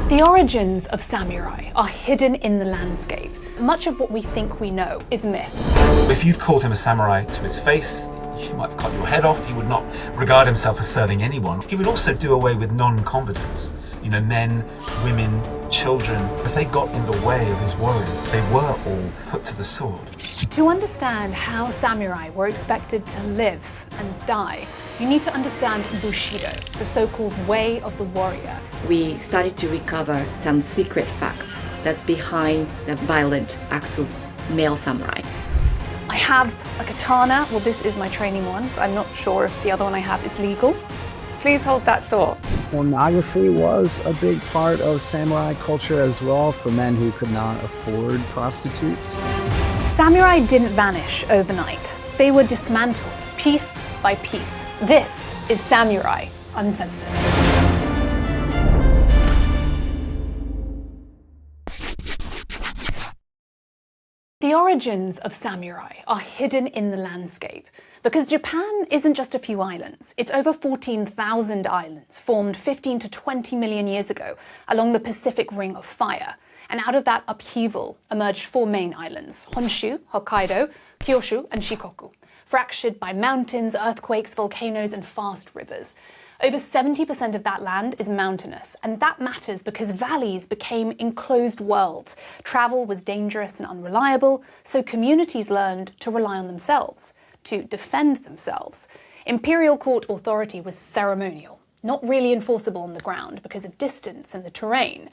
The origins of samurai are hidden in the landscape. Much of what we think we know is myth. If you'd called him a samurai to his face, you might have cut your head off. He would not regard himself as serving anyone. He would also do away with non-combatants. You know, men, women, children. If they got in the way of his warriors, they were all put to the sword. To understand how samurai were expected to live and die, you need to understand Bushido, the so-called way of the warrior. We started to recover some secret facts that's behind the violent acts of male samurai. I have a katana. Well, this is my training one. I'm not sure if the other one I have is legal. Please hold that thought. Pornography was a big part of samurai culture as well for men who could not afford prostitutes. Samurai didn't vanish overnight. They were dismantled piece by piece. This is Samurai Uncensored. The origins of samurai are hidden in the landscape because Japan isn't just a few islands. It's over 14,000 islands formed 15 to 20 million years ago along the Pacific Ring of Fire. And out of that upheaval emerged four main islands: Honshu, Hokkaido, Kyushu, and Shikoku, fractured by mountains, earthquakes, volcanoes, and fast rivers. Over 70% of that land is mountainous, and that matters because valleys became enclosed worlds. Travel was dangerous and unreliable, so communities learned to rely on themselves, to defend themselves. Imperial court authority was ceremonial, not really enforceable on the ground because of distance and the terrain.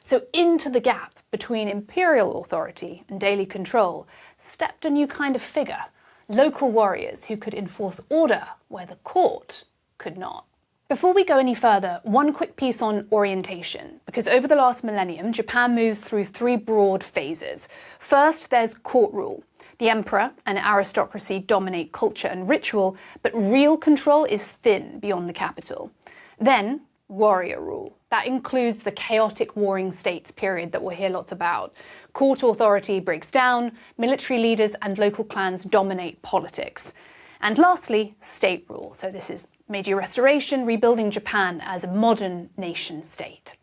So into the gap between imperial authority and daily control stepped a new kind of figure: local warriors who could enforce order where the court could not. Before we go any further, one quick piece on orientation, because over the last millennium, Japan moves through three broad phases. First, there's court rule. The emperor and aristocracy dominate culture and ritual, but real control is thin beyond the capital. Then, warrior rule. That includes the chaotic warring states period that we'll hear lots about. Court authority breaks down, military leaders and local clans dominate politics. And lastly, state rule. So this is Meiji Restoration, rebuilding Japan as a modern nation state.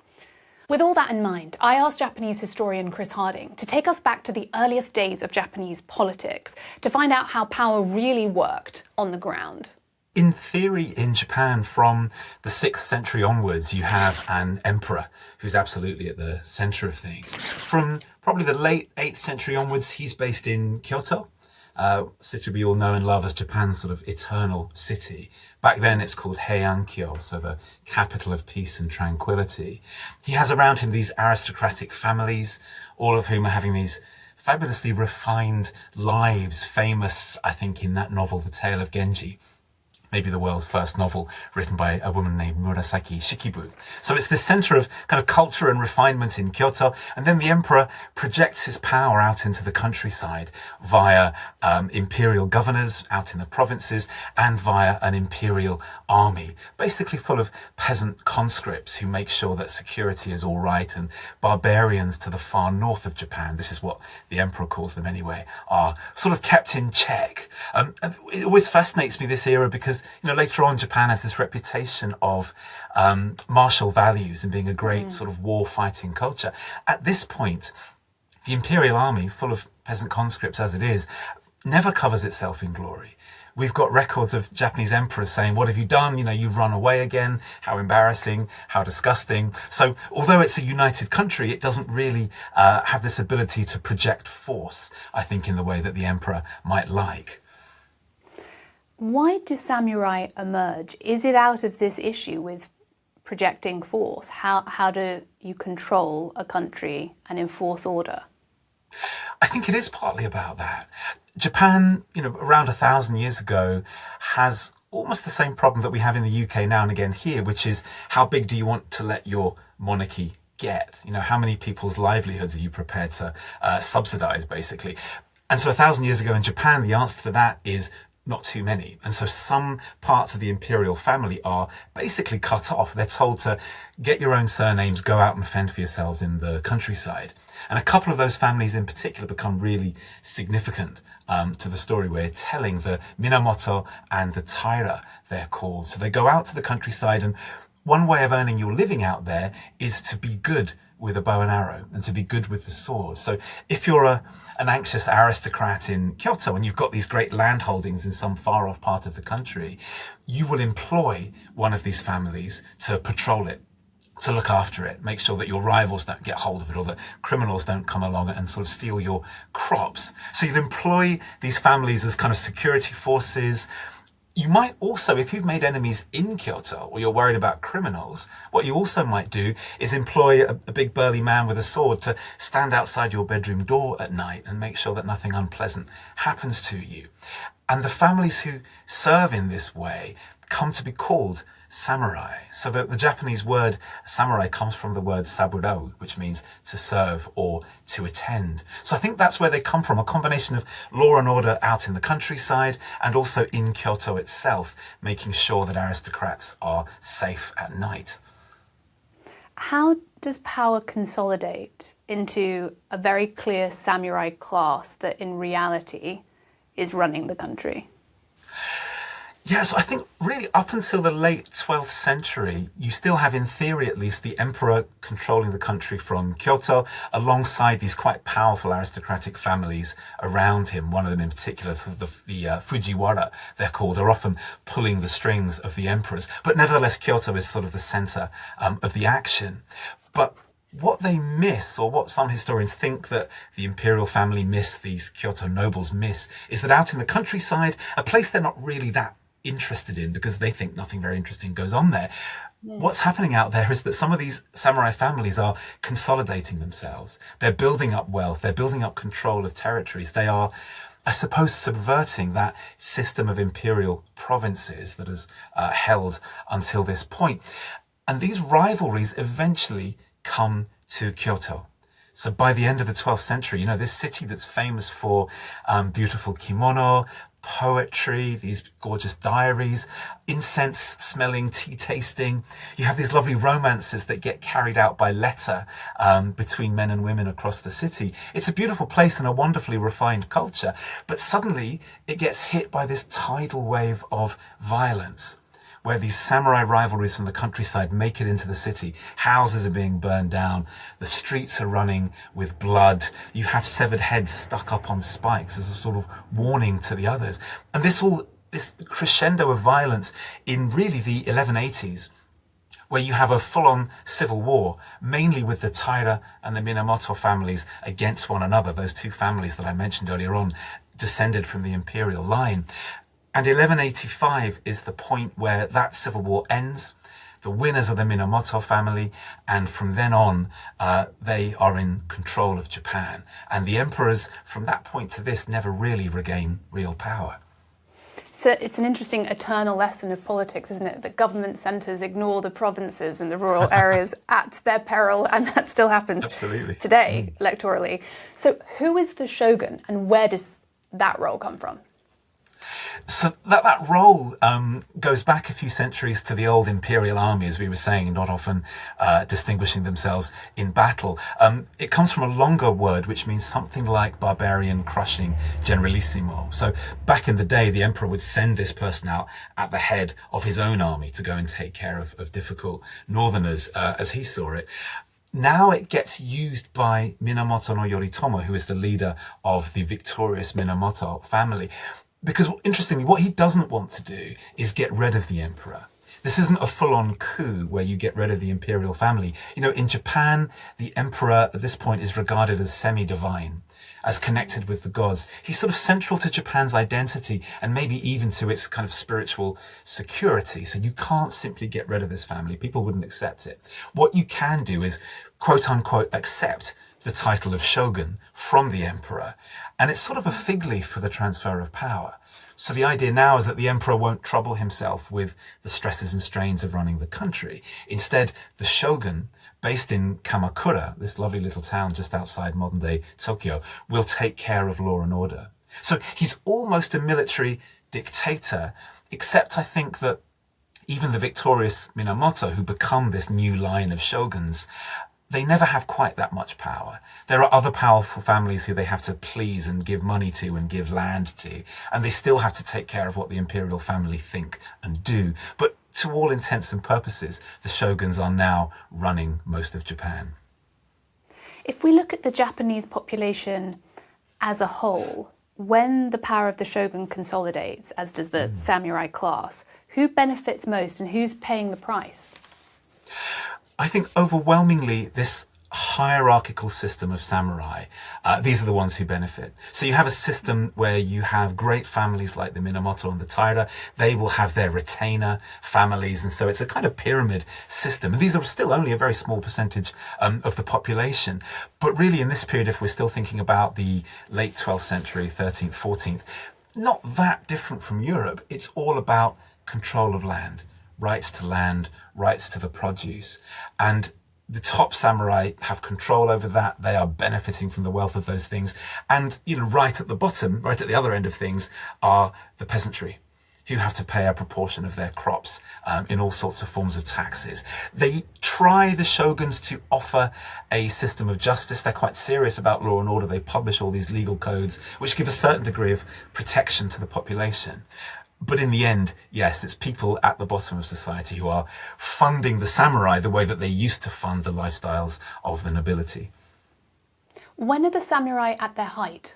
With all that in mind, I asked Japanese historian Chris Harding to take us back to the earliest days of Japanese politics to find out how power really worked on the ground. In theory, in Japan, from the 6th century onwards, you have an emperor who's absolutely at the centre of things. From probably the late 8th century onwards, he's based in Kyoto, city we all know and love as Japan's sort of eternal city. Back then it's called Heian-kyo, so the capital of peace and tranquility. He has around him these aristocratic families, all of whom are having these fabulously refined lives, famous, I think, in that novel, The Tale of Genji. Maybe the world's first novel written by a woman named Murasaki Shikibu. So it's this centre of kind of culture and refinement in Kyoto, and then the emperor projects his power out into the countryside via imperial governors out in the provinces and via an imperial army, basically full of peasant conscripts who make sure that security is all right, and barbarians to the far north of Japan, this is what the emperor calls them anyway, are sort of kept in check. And it always fascinates me, this era, because later on, Japan has this reputation of martial values and being a great sort of war-fighting culture. At this point, the imperial army, full of peasant conscripts as it is, never covers itself in glory. We've got records of Japanese emperors saying, "What have you done? You run away again. How embarrassing, how disgusting." So although it's a united country, it doesn't really have this ability to project force, I think, in the way that the emperor might like. Why do samurai emerge? Is it out of this issue with projecting force? How do you control a country and enforce order? I think it is partly about that. Japan, around 1,000 years ago, has almost the same problem that we have in the UK now and again here, which is how big do you want to let your monarchy get? How many people's livelihoods are you prepared to subsidize, basically? And so 1,000 years ago in Japan, the answer to that is not too many. And so some parts of the imperial family are basically cut off. They're told to get your own surnames, go out and fend for yourselves in the countryside. And a couple of those families in particular become really significant to the story we're telling, the Minamoto and the Taira, they're called. So they go out to the countryside, and one way of earning your living out there is to be good with a bow and arrow and to be good with the sword. So if you're an anxious aristocrat in Kyoto and you've got these great land holdings in some far off part of the country, you will employ one of these families to patrol it, to look after it, make sure that your rivals don't get hold of it or that criminals don't come along and sort of steal your crops. So you'd employ these families as kind of security forces. You might also, if you've made enemies in Kyoto or you're worried about criminals, what you also might do is employ a big burly man with a sword to stand outside your bedroom door at night and make sure that nothing unpleasant happens to you. And the families who serve in this way come to be called samurai. So the Japanese word samurai comes from the word saburo, which means to serve or to attend. So I think that's where they come from, a combination of law and order out in the countryside and also in Kyoto itself, making sure that aristocrats are safe at night. How does power consolidate into a very clear samurai class that in reality is running the country? Yeah, so I think really up until the late 12th century, you still have, in theory at least, the emperor controlling the country from Kyoto alongside these quite powerful aristocratic families around him. One of them in particular, the Fujiwara, they're called, are often pulling the strings of the emperors. But nevertheless, Kyoto is sort of the center of the action. But what they miss, or what some historians think that the imperial family miss, these Kyoto nobles miss, is that out in the countryside, a place they're not really that interested in because they think nothing very interesting goes on there. What's happening out there is that some of these samurai families are consolidating themselves. They're building up wealth. They're building up control of territories. They are, I suppose, subverting that system of imperial provinces that has held until this point. And these rivalries eventually come to Kyoto. So by the end of the 12th century, this city that's famous for beautiful kimono, poetry, these gorgeous diaries, incense-smelling, tea-tasting. You have these lovely romances that get carried out by letter between men and women across the city. It's a beautiful place and a wonderfully refined culture, but suddenly it gets hit by this tidal wave of violence, where these samurai rivalries from the countryside make it into the city. Houses are being burned down. The streets are running with blood. You have severed heads stuck up on spikes as a sort of warning to the others. And this crescendo of violence in really the 1180s, where you have a full-on civil war, mainly with the Taira and the Minamoto families against one another, those two families that I mentioned earlier on, descended from the imperial line. And 1185 is the point where that civil war ends. The winners are the Minamoto family, and from then on, they are in control of Japan. And the emperors, from that point to this, never really regain real power. So it's an interesting eternal lesson of politics, isn't it? That government centres ignore the provinces and the rural areas at their peril, and that still happens today, electorally. So who is the shogun, and where does that role come from? So that role goes back a few centuries to the old imperial army, as we were saying, not often distinguishing themselves in battle. It comes from a longer word, which means something like barbarian crushing generalissimo. So back in the day, the emperor would send this person out at the head of his own army to go and take care of difficult northerners, as he saw it. Now it gets used by Minamoto no Yoritomo, who is the leader of the victorious Minamoto family. Because, interestingly, what he doesn't want to do is get rid of the emperor. This isn't a full-on coup where you get rid of the imperial family. In Japan, the emperor at this point is regarded as semi-divine, as connected with the gods. He's sort of central to Japan's identity and maybe even to its kind of spiritual security. So you can't simply get rid of this family. People wouldn't accept it. What you can do is, quote-unquote, accept the title of shogun from the emperor. And it's sort of a fig leaf for the transfer of power. So the idea now is that the emperor won't trouble himself with the stresses and strains of running the country. Instead, the shogun, based in Kamakura, this lovely little town just outside modern-day Tokyo, will take care of law and order. So he's almost a military dictator, except I think that even the victorious Minamoto, who become this new line of shoguns, they never have quite that much power. There are other powerful families who they have to please and give money to and give land to, and they still have to take care of what the imperial family think and do. But to all intents and purposes, the shoguns are now running most of Japan. If we look at the Japanese population as a whole, when the power of the shogun consolidates, as does the samurai class, who benefits most and who's paying the price? I think overwhelmingly this hierarchical system of samurai, these are the ones who benefit. So you have a system where you have great families like the Minamoto and the Taira. They will have their retainer families, and so it's a kind of pyramid system. And these are still only a very small percentage of the population. But really in this period, if we're still thinking about the late 12th century, 13th, 14th, not that different from Europe. It's all about control of land, rights to land, rights to the produce. And the top samurai have control over that. They are benefiting from the wealth of those things. And, right at the bottom, right at the other end of things, are the peasantry, who have to pay a proportion of their crops in all sorts of forms of taxes. They try, the shoguns, to offer a system of justice. They're quite serious about law and order. They publish all these legal codes, which give a certain degree of protection to the population. But in the end, yes, it's people at the bottom of society who are funding the samurai the way that they used to fund the lifestyles of the nobility. When are the samurai at their height?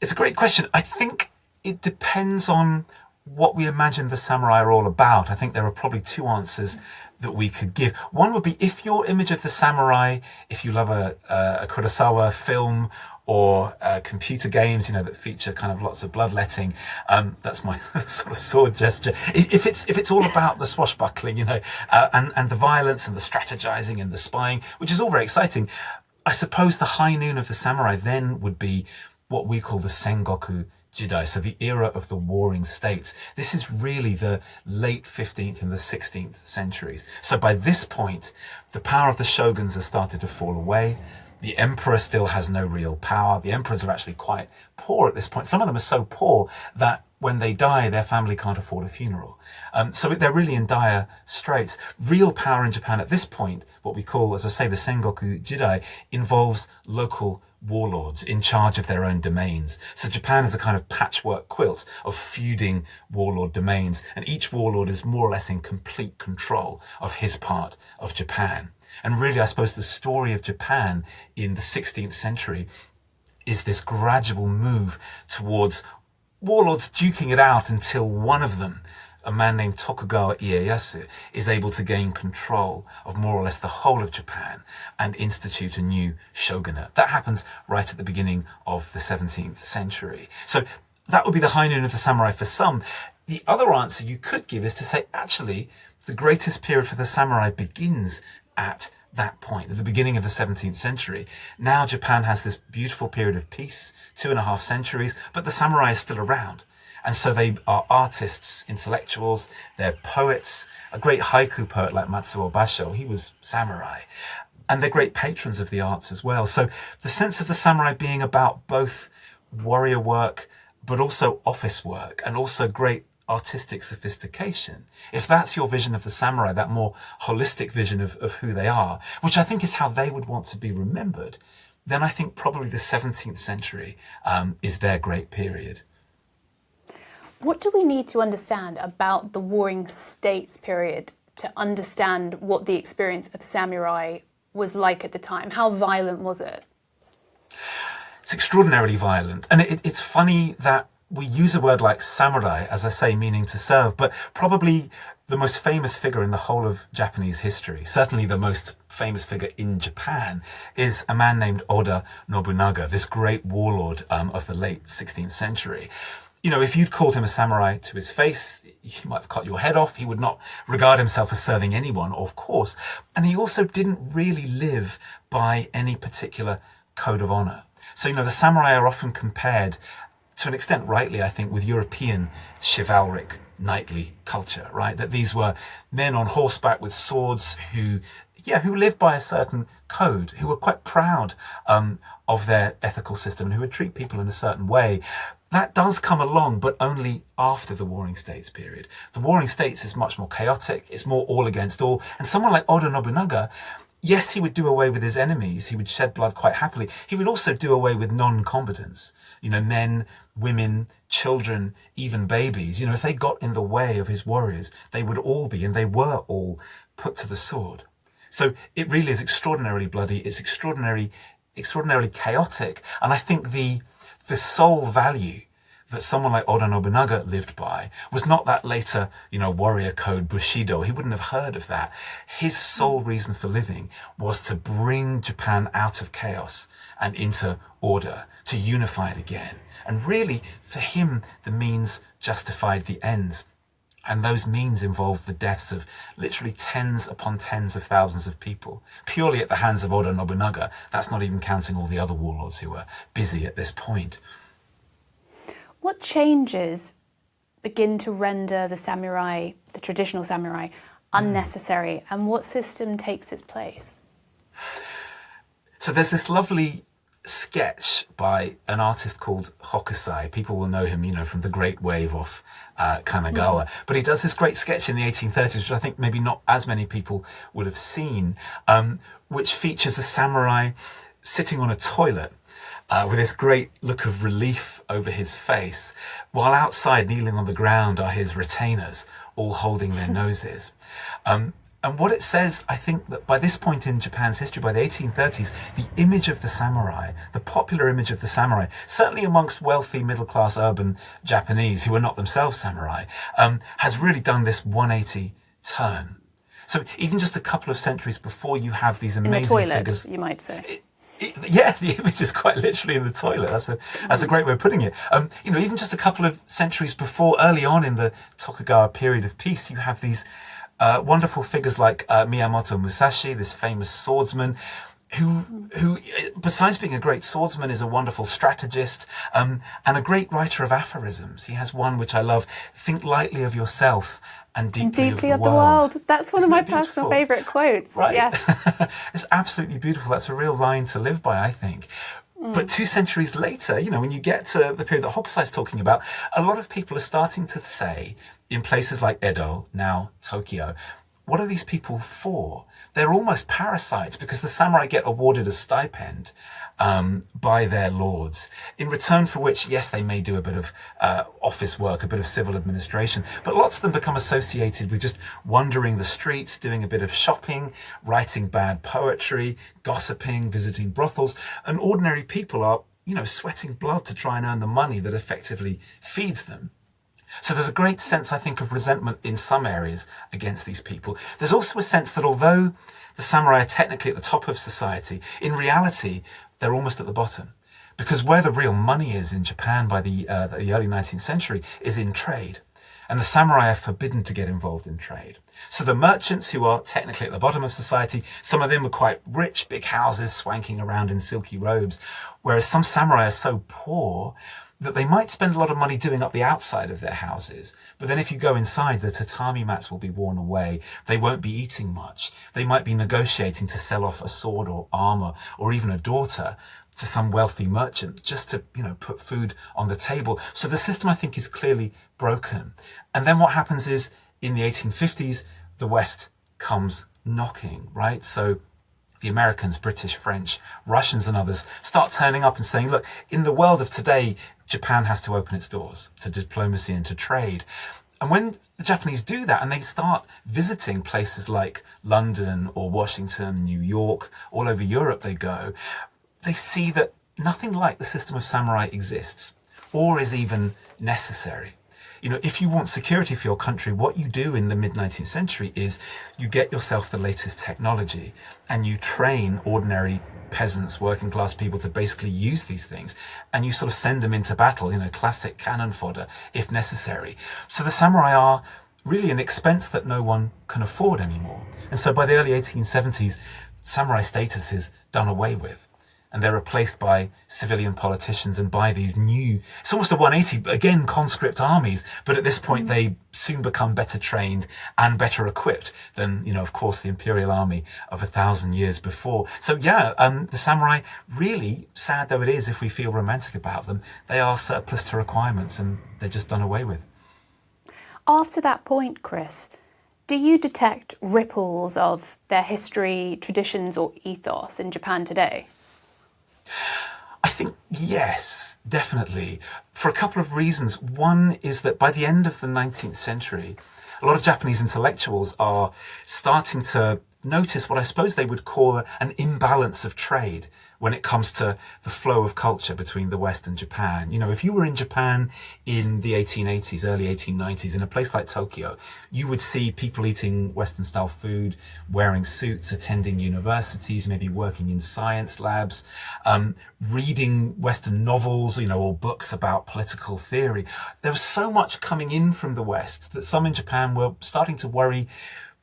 It's a great question. I think it depends on what we imagine the samurai are all about. I think there are probably two answers that we could give. One would be, if your image of the samurai, if you love a Kurosawa film or computer games, that feature kind of lots of bloodletting. That's my sort of sword gesture. If it's all about the swashbuckling, and the violence and the strategizing and the spying, which is all very exciting, I suppose the high noon of the samurai then would be what we call the Sengoku Jidai, so the era of the warring states. This is really the late 15th and the 16th centuries. So by this point, the power of the shoguns has started to fall away. The emperor still has no real power. The emperors are actually quite poor at this point. Some of them are so poor that when they die, their family can't afford a funeral. So they're really in dire straits. Real power in Japan at this point, what we call, as I say, the Sengoku Jidai, involves local warlords in charge of their own domains. So Japan is a kind of patchwork quilt of feuding warlord domains, and each warlord is more or less in complete control of his part of Japan. And really, I suppose the story of Japan in the 16th century is this gradual move towards warlords duking it out until one of them, a man named Tokugawa Ieyasu, is able to gain control of more or less the whole of Japan and institute a new shogunate. That happens right at the beginning of the 17th century. So that would be the high noon of the samurai for some. The other answer you could give is to say, actually, the greatest period for the samurai begins at that point, at the beginning of the 17th century. Now Japan has this beautiful period of peace, 2.5 centuries, but the samurai is still around. And so they are artists, intellectuals, they're poets. A great haiku poet like Matsuo Basho, he was samurai. And they're great patrons of the arts as well. So the sense of the samurai being about both warrior work, but also office work, and also great artistic sophistication. If that's your vision of the samurai, that more holistic vision of who they are, which I think is how they would want to be remembered, then I think probably the 17th century is their great period. What do we need to understand about the Warring States period to understand what the experience of samurai was like at the time? How violent was it? It's extraordinarily violent. And it's funny that we use a word like samurai, as I say, meaning to serve, but probably the most famous figure in the whole of Japanese history, certainly the most famous figure in Japan, is a man named Oda Nobunaga, this great warlord of the late 16th century. If you'd called him a samurai to his face, he might have cut your head off. He would not regard himself as serving anyone, of course. And he also didn't really live by any particular code of honor. So, the samurai are often compared, to an extent rightly, I think, with European chivalric knightly culture, right? That these were men on horseback with swords who lived by a certain code, who were quite proud of their ethical system and who would treat people in a certain way. That does come along, but only after the Warring States period. The Warring States is much more chaotic, it's more all against all, and someone like Oda Nobunaga, yes, he would do away with his enemies, he would shed blood quite happily. He would also do away with non-combatants, men, women, children, even babies, you know, if they got in the way of his warriors, they would all be, and they were all, put to the sword. So it really is extraordinarily bloody. It's extraordinarily chaotic. And I think the sole value that someone like Oda Nobunaga lived by was not that later, you know, warrior code Bushido. He wouldn't have heard of that. His sole reason for living was to bring Japan out of chaos and into order, to unify it again. And really, for him, the means justified the ends. And those means involved the deaths of literally tens upon tens of thousands of people, purely at the hands of Oda Nobunaga. That's not even counting all the other warlords who were busy at this point. What changes begin to render the samurai, the traditional samurai, unnecessary, and what system takes its place? So there's this lovely sketch by an artist called Hokusai. People will know him, you know, from the Great Wave off Kanagawa. But he does this great sketch in the 1830s, which I think maybe not as many people would have seen, which features a samurai sitting on a toilet with this great look of relief over his face, while outside, kneeling on the ground, are his retainers, all holding their noses. And what it says, I think, that by this point in Japan's history, by the 1830s, the image of the samurai, the popular image of the samurai, certainly amongst wealthy, middle-class, urban Japanese who are not themselves samurai, has really done this 180 turn. So even just a couple of centuries before you have these amazing in the toilet, figures, you might say. Yeah, the image is quite literally in the toilet. That's a great way of putting it. You know, even just a couple of centuries before, early on in the Tokugawa period of peace, you have these wonderful figures like Miyamoto Musashi, this famous swordsman, who, besides being a great swordsman, is a wonderful strategist and a great writer of aphorisms. He has one which I love: "Think lightly of yourself and deeply of the world." That's one of my personal favourite quotes. Right? Yes. It's absolutely beautiful. That's a real line to live by, I think. But 2 centuries later, you know, when you get to the period that Hokusai is talking about, a lot of people are starting to say, in places like Edo, now Tokyo, what are these people for? They're almost parasites, because the samurai get awarded a stipend by their lords, in return for which, yes, they may do a bit of office work, a bit of civil administration, but lots of them become associated with just wandering the streets, doing a bit of shopping, writing bad poetry, gossiping, visiting brothels, and ordinary people are, you know, sweating blood to try and earn the money that effectively feeds them. So there's a great sense, I think, of resentment in some areas against these people. There's also a sense that although the samurai are technically at the top of society, in reality, they're almost at the bottom. Because where the real money is in Japan by the early 19th century is in trade. And the samurai are forbidden to get involved in trade. So the merchants, who are technically at the bottom of society, some of them are quite rich, big houses, swanking around in silky robes, whereas some samurai are so poor that they might spend a lot of money doing up the outside of their houses. But then if you go inside, the tatami mats will be worn away. They won't be eating much. They might be negotiating to sell off a sword or armor or even a daughter to some wealthy merchant just to, you know, put food on the table. So the system, I think, is clearly broken. And then what happens is, in the 1850s, the West comes knocking, right? So the Americans, British, French, Russians and others start turning up and saying, look, in the world of today, Japan has to open its doors to diplomacy and to trade. And when the Japanese do that and they start visiting places like London or Washington, New York, all over Europe they go, they see that nothing like the system of samurai exists or is even necessary. You know, if you want security for your country, what you do in the mid-19th century is you get yourself the latest technology and you train ordinary peasants, working class people to basically use these things, and you sort of send them into battle, you know, classic cannon fodder if necessary. So the samurai are really an expense that no one can afford anymore. And so by the early 1870s, samurai status is done away with. And they're replaced by civilian politicians and by these new, it's almost a 180, again, conscript armies. But at this point, they soon become better trained and better equipped than, you know, of course, the imperial army of 1,000 years before. So yeah, the samurai, really, sad though it is if we feel romantic about them, they are surplus to requirements and they're just done away with. After that point, Chris, do you detect ripples of their history, traditions or ethos in Japan today? I think yes, definitely, for a couple of reasons. One is that by the end of the 19th century, a lot of Japanese intellectuals are starting to notice what I suppose they would call an imbalance of trade when it comes to the flow of culture between the West and Japan. You know, if you were in Japan in the 1880s, early 1890s, in a place like Tokyo, you would see people eating Western style food, wearing suits, attending universities, maybe working in science labs, reading Western novels, you know, or books about political theory. There was so much coming in from the West that some in Japan were starting to worry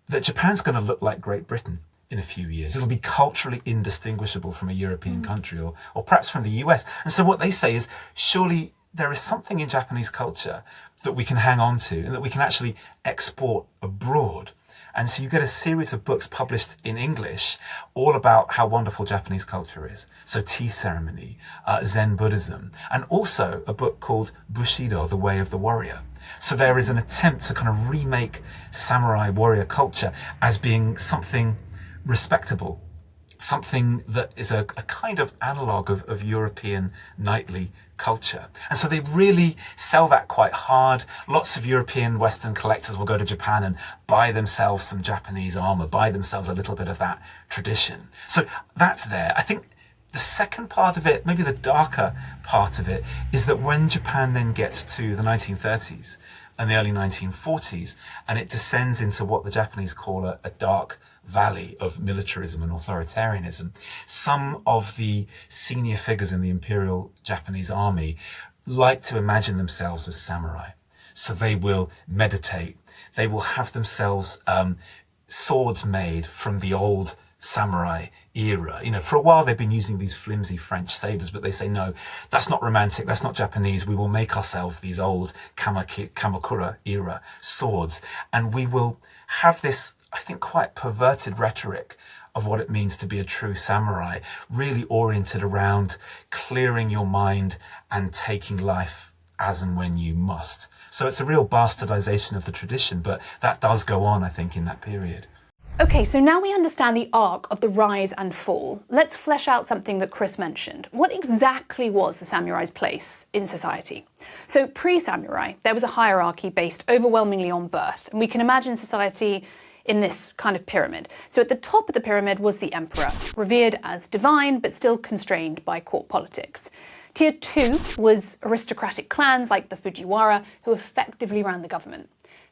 that Japan's going to look like Great Britain in a few years. It'll be culturally indistinguishable from a European country or perhaps from the US. And so what they say is, surely there is something in Japanese culture that we can hang on to and that we can actually export abroad. And so you get a series of books published in English all about how wonderful Japanese culture is. So tea ceremony, Zen Buddhism, and also a book called Bushidō, The Way of the Warrior. So there is an attempt to kind of remake samurai warrior culture as being something respectable, something that is a kind of analogue of European knightly culture. And so they really sell that quite hard. Lots of European Western collectors will go to Japan and buy themselves some Japanese armor, buy themselves a little bit of that tradition. So that's there. I think the second part of it, maybe the darker part of it, is that when Japan then gets to the 1930s and the early 1940s, and it descends into what the Japanese call a dark valley of militarism and authoritarianism, some of the senior figures in the Imperial Japanese Army like to imagine themselves as samurai. So they will meditate. They will have themselves swords made from the old samurai era. You know, for a while they've been using these flimsy French sabers, but they say, no, that's not romantic, that's not Japanese. We will make ourselves these old Kamakura era swords, and we will have this, I think, quite perverted rhetoric of what it means to be a true samurai, really oriented around clearing your mind and taking life as and when you must. So it's a real bastardization of the tradition, but that does go on, I think, in that period. Okay, so now we understand the arc of the rise and fall. Let's flesh out something that Chris mentioned. What exactly was the samurai's place in society? So pre-samurai, there was a hierarchy based overwhelmingly on birth, and we can imagine society in this kind of pyramid. So at the top of the pyramid was the emperor, revered as divine, but still constrained by court politics. Tier 2 was aristocratic clans like the Fujiwara, who effectively ran the government.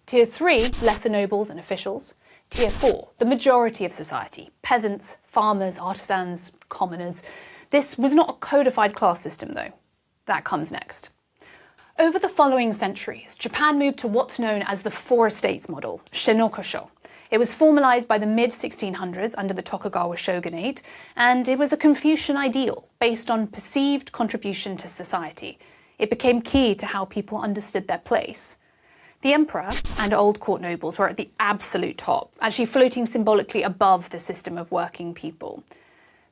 Tier 3, lesser nobles and officials. Tier 4, the majority of society, peasants, farmers, artisans, commoners. This was not a codified class system though. That comes next. Over the following centuries, Japan moved to what's known as the Four Estates model, Shinokosho. It was formalized by the mid-1600s under the Tokugawa shogunate, and it was a Confucian ideal based on perceived contribution to society. It became key to how people understood their place. The emperor and old court nobles were at the absolute top, actually floating symbolically above the system of working people.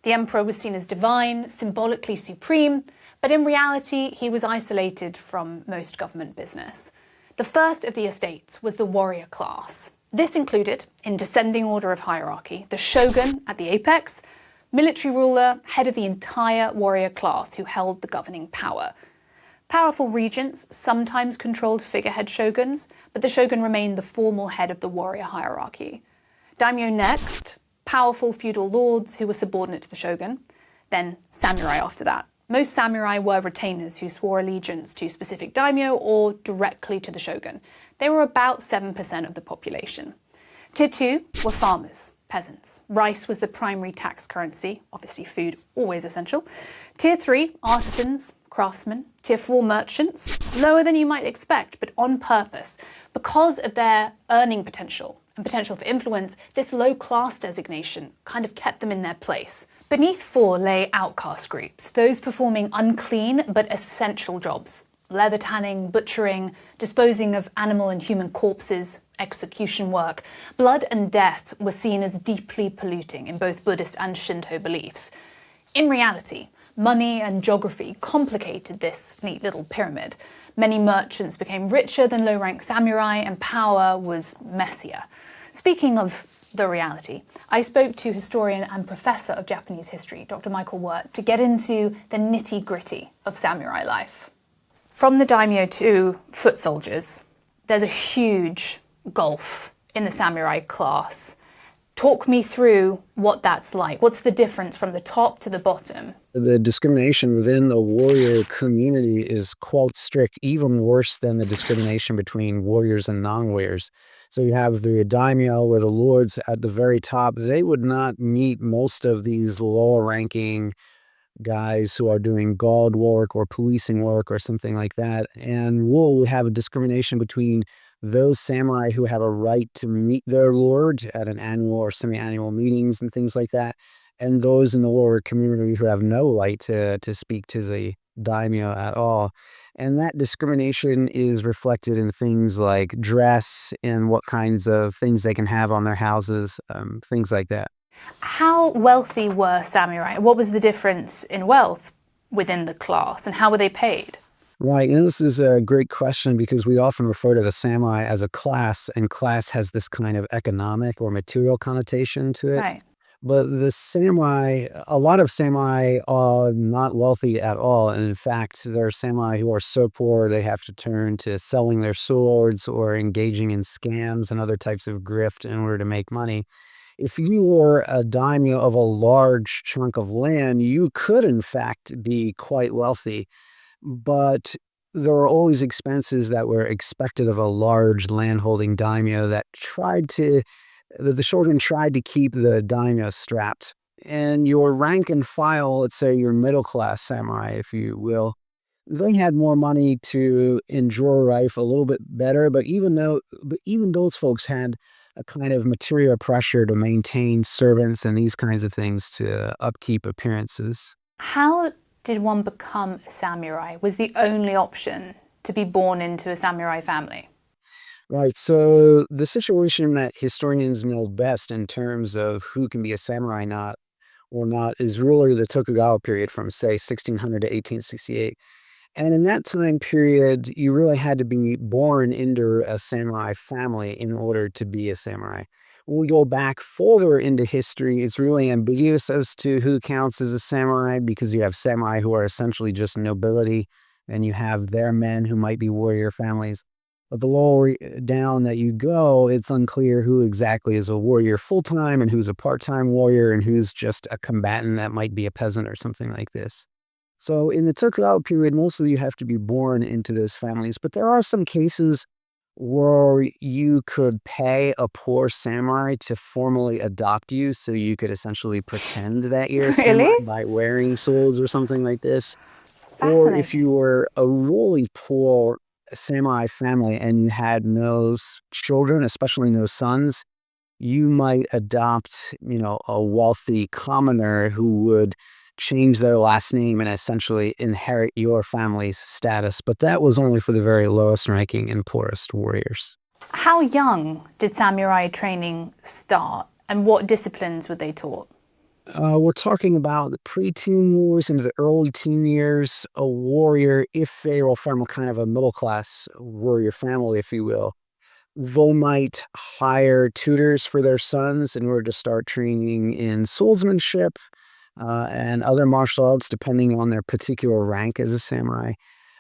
The emperor was seen as divine, symbolically supreme, but in reality he was isolated from most government business. The first of the estates was the warrior class. This included, in descending order of hierarchy, the shogun at the apex, military ruler, head of the entire warrior class who held the governing power. Powerful regents sometimes controlled figurehead shoguns, but the shogun remained the formal head of the warrior hierarchy. Daimyo next, powerful feudal lords who were subordinate to the shogun, then samurai after that. Most samurai were retainers who swore allegiance to specific daimyo or directly to the shogun. They were about 7% of the population. Tier 2 were farmers, peasants. Rice was the primary tax currency, obviously food always essential. Tier 3, artisans, craftsmen. Tier 4, merchants, lower than you might expect, but on purpose. Because of their earning potential and potential for influence, this low class designation kind of kept them in their place. Beneath 4 lay outcast groups, those performing unclean but essential jobs. Leather tanning, butchering, disposing of animal and human corpses, execution work. Blood and death were seen as deeply polluting in both Buddhist and Shinto beliefs. In reality, money and geography complicated this neat little pyramid. Many merchants became richer than low-rank samurai, and power was messier. Speaking of the reality. I spoke to historian and professor of Japanese history, Dr. Michael Wert, to get into the nitty-gritty of samurai life. From the daimyo to foot soldiers, there's a huge gulf in the samurai class. Talk me through what that's like. What's the difference from the top to the bottom? The discrimination within the warrior community is quite strict, even worse than the discrimination between warriors and non-warriors. So you have the daimyo, or the lords at the very top. They would not meet most of these lower-ranking guys who are doing guard work or policing work or something like that. And we'll have a discrimination between those samurai who have a right to meet their lord at an annual or semi-annual meetings and things like that, and those in the lower community who have no right to speak to the daimyo at all. And that discrimination is reflected in things like dress and what kinds of things they can have on their houses, things like that. How wealthy were samurai? What was the difference in wealth within the class, and how were they paid? Right, and this is a great question because we often refer to the samurai as a class, and class has this kind of economic or material connotation to it. Right. But the samurai, a lot of samurai are not wealthy at all. And in fact, there are samurai who are so poor they have to turn to selling their swords or engaging in scams and other types of grift in order to make money. If you were a daimyo of a large chunk of land, you could in fact be quite wealthy. But there were always expenses that were expected of a large landholding daimyo the children tried to keep the daimyo strapped. And your rank and file, let's say your middle class samurai, if you will, they had more money to enjoy life a little bit better, but even those folks had a kind of material pressure to maintain servants and these kinds of things to upkeep appearances. How did one become a samurai? Was the only option to be born into a samurai family? Right. So the situation that historians know best in terms of who can be a samurai or not is really the Tokugawa period from, say, 1600 to 1868. And in that time period, you really had to be born into a samurai family in order to be a samurai. When we go back further into history, it's really ambiguous as to who counts as a samurai because you have samurai who are essentially just nobility, and you have their men who might be warrior families. But the lower down that you go, it's unclear who exactly is a warrior full-time and who's a part-time warrior and who's just a combatant that might be a peasant or something like this. So in the Tokugawa period, mostly you have to be born into those families. But there are some cases where you could pay a poor samurai to formally adopt you, so you could essentially pretend that you're a samurai by wearing swords or something like this. Or if you were a really poor samurai family and you had no children, especially no sons, you might adopt, a wealthy commoner who would change their last name and essentially inherit your family's status. But that was only for the very lowest ranking and poorest warriors. How young did samurai training start, and what disciplines were they taught? We're talking about the pre-teen years into the early teen years. A warrior, if they were from a kind of a middle-class warrior family, if you will, they might hire tutors for their sons in order to start training in swordsmanship and other martial arts, depending on their particular rank as a samurai.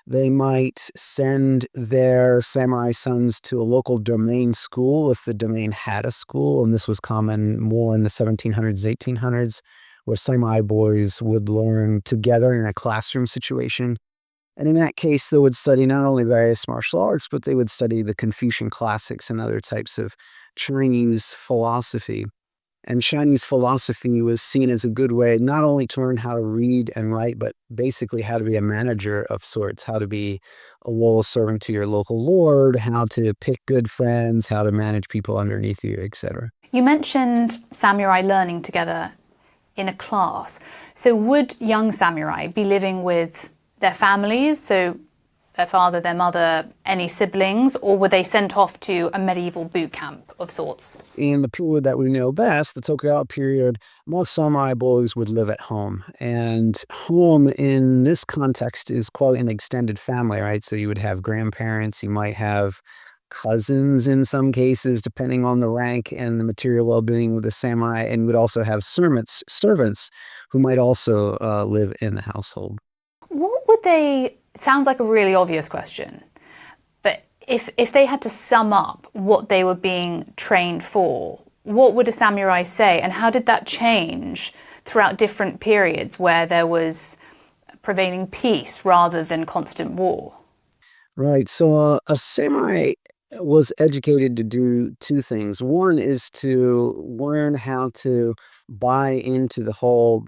They might send their samurai sons to a local domain school if the domain had a school, and this was common more in the 1700s, 1800s, where samurai boys would learn together in a classroom situation. And in that case, they would study not only various martial arts, but they would study the Confucian classics and other types of Chinese philosophy. And Chinese philosophy was seen as a good way not only to learn how to read and write, but basically how to be a manager of sorts, how to be a loyal servant to your local lord, how to pick good friends, how to manage people underneath you, etc. You mentioned samurai learning together in a class. So would young samurai be living with their families, so their father, their mother, any siblings, or were they sent off to a medieval boot camp of sorts? In the period that we know best, the Tokugawa period, most samurai boys would live at home. And home in this context is quite an extended family, right? So you would have grandparents, you might have cousins in some cases, depending on the rank and the material well-being with the samurai, and would also have servants who might also live in the household. What would they, sounds like a really obvious question, but if they had to sum up what they were being trained for, what would a samurai say, and how did that change throughout different periods where there was prevailing peace rather than constant war? Right. So a samurai was educated to do two things. One is to learn how to buy into the whole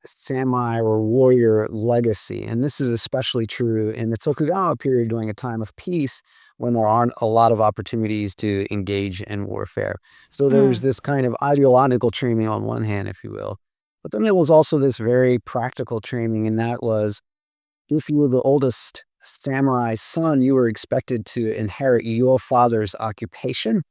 samurai or warrior legacy. And this is especially true in the Tokugawa period during a time of peace when there aren't a lot of opportunities to engage in warfare. So there's this kind of ideological training on one hand, if you will. But then there was also this very practical training, and that was if you were the oldest samurai son, you were expected to inherit your father's occupation.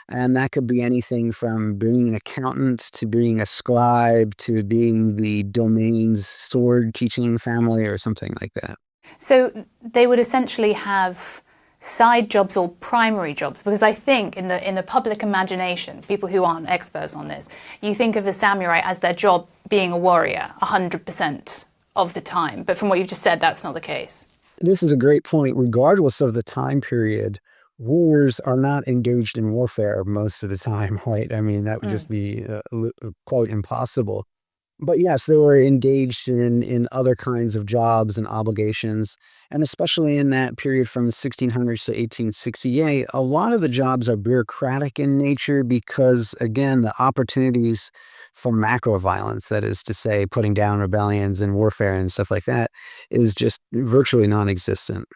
And that could be anything from being an accountant to being a scribe to being the domain's sword teaching family or something like that. So they would essentially have side jobs or primary jobs, because I think in the public imagination, people who aren't experts on this, you think of a samurai as their job being a warrior 100% of the time. But from what you've just said, that's not the case. This is a great point. Regardless of the time period, warriors are not engaged in warfare most of the time, right? I mean, that would just be quite impossible. But yes, they were engaged in other kinds of jobs and obligations. And especially in that period from the 1600s to 1868, a lot of the jobs are bureaucratic in nature because, again, the opportunities for macro violence, that is to say, putting down rebellions and warfare and stuff like that, is just virtually non-existent.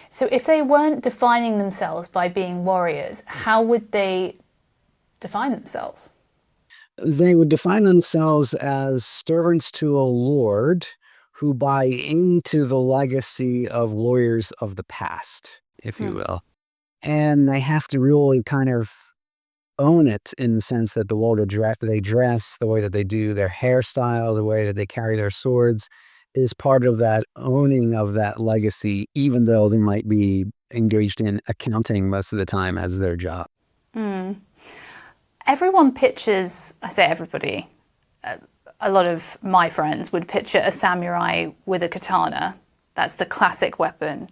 So if they weren't defining themselves by being warriors, how would they define themselves? They would define themselves as servants to a lord who buy into the legacy of warriors of the past, if you will. And they have to really kind of own it in the sense that the way they dress, the way that they do their hairstyle, the way that they carry their swords is part of that owning of that legacy, even though they might be engaged in accounting most of the time as their job. Everyone pictures, I say everybody, a lot of my friends would picture a samurai with a katana. That's the classic weapon.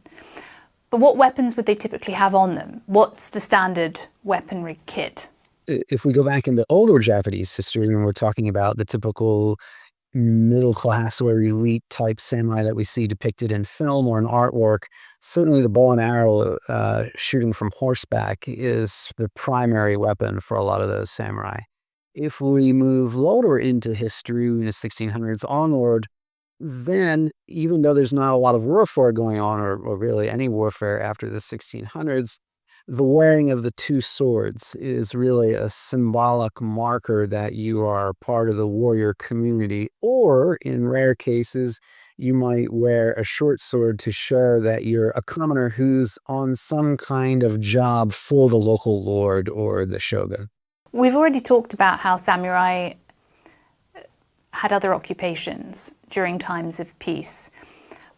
But what weapons would they typically have on them? What's the standard weaponry kit? If we go back into older Japanese history, and we're talking about the typical middle class or elite type samurai that we see depicted in film or in artwork, certainly the bow and arrow shooting from horseback is the primary weapon for a lot of those samurai. If we move lower into history in the 1600s onward, then even though there's not a lot of warfare going on, or really any warfare after the 1600s, the wearing of the two swords is really a symbolic marker that you are part of the warrior community, or in rare cases, you might wear a short sword to show that you're a commoner who's on some kind of job for the local lord or the shogun. We've already talked about how samurai had other occupations during times of peace,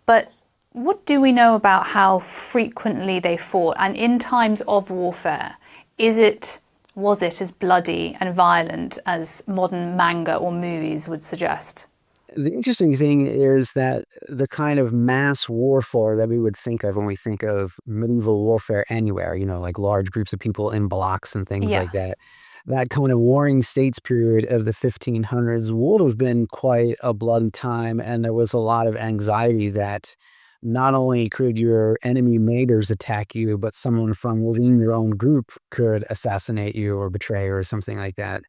but what do we know about how frequently they fought? And in times of warfare, was it as bloody and violent as modern manga or movies would suggest? The interesting thing is that the kind of mass warfare that we would think of when we think of medieval warfare anywhere, like large groups of people in blocks and things like that, that kind of warring states period of the 1500s would have been quite a bloody time. And there was a lot of anxiety that not only could your enemy maters attack you, but someone from within your own group could assassinate you or betray you or something like that.